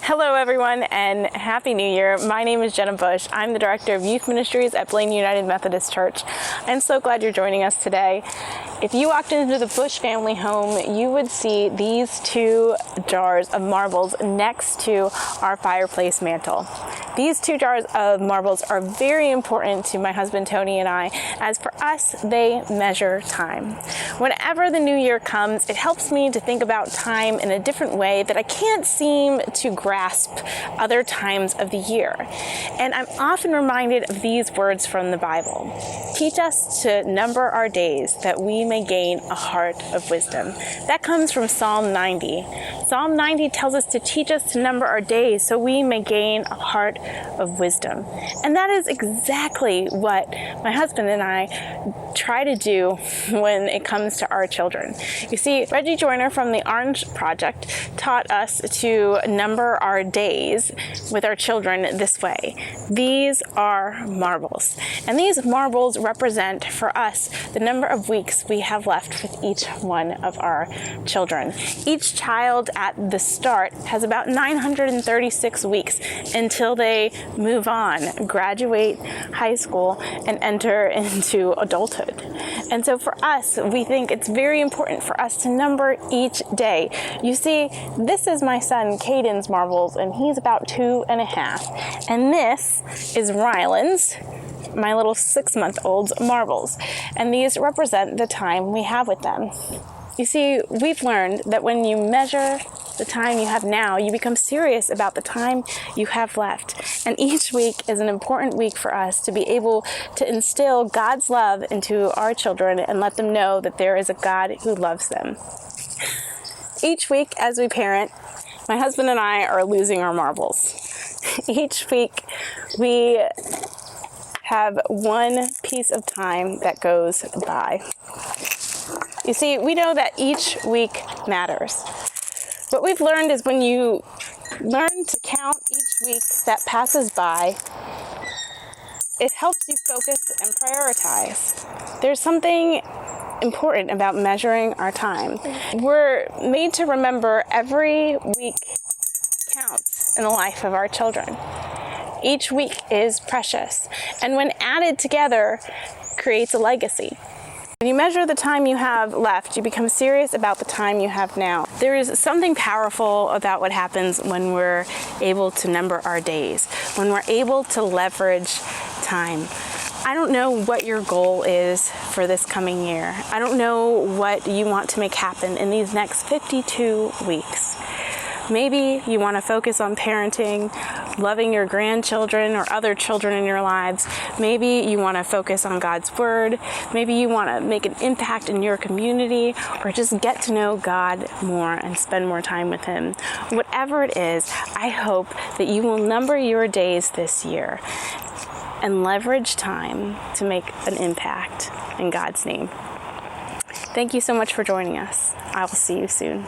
Hello everyone and Happy New Year. My name is Jenna Bush. I'm the Director of Youth Ministries at Blaine United Methodist Church. I'm so glad you're joining us today. If you walked into the Bush family home, you would see these two jars of marbles next to our fireplace mantle. These two jars of marbles are very important to my husband Tony and I, as for us, they measure time. Whenever the new year comes, it helps me to think about time in a different way that I can't seem to grasp other times of the year. And I'm often reminded of these words from the Bible. Teach us to number our days that we may gain a heart of wisdom. That comes from Psalm 90. Psalm 90 tells us to teach us to number our days so we may gain a heart of wisdom. And that is exactly what my husband and I try to do when it comes to our children. You see, Reggie Joyner from the Orange Project taught us to number our days with our children this way. These are marbles. And these marbles represent for us the number of weeks we have left with each one of our children. Each child at the start has about 936 weeks until they move on, graduate high school, and enter into adulthood. And so for us, we think it's very important for us to number each day. You see, this is my son Caden's marbles, and he's about 2.5. And this is Ryland's, my little 6-month-old's marbles. And these represent the time we have with them. You see, we've learned that when you measure the time you have now, you become serious about the time you have left. And each week is an important week for us to be able to instill God's love into our children and let them know that there is a God who loves them. Each week as we parent, my husband and I are losing our marbles. Each week we have one piece of time that goes by. You see, we know that each week matters. What we've learned is when you learn to count each week that passes by, it helps you focus and prioritize. There's something important about measuring our time. We're made to remember every week counts in the life of our children. Each week is precious, and when added together, creates a legacy. When you measure the time you have left, you become serious about the time you have now. There is something powerful about what happens when we're able to number our days, when we're able to leverage time. I don't know what your goal is for this coming year. I don't know what you want to make happen in these next 52 weeks. Maybe you want to focus on parenting, loving your grandchildren or other children in your lives. Maybe you want to focus on God's Word. Maybe you want to make an impact in your community or just get to know God more and spend more time with Him. Whatever it is, I hope that you will number your days this year and leverage time to make an impact in God's name. Thank you so much for joining us. I will see you soon.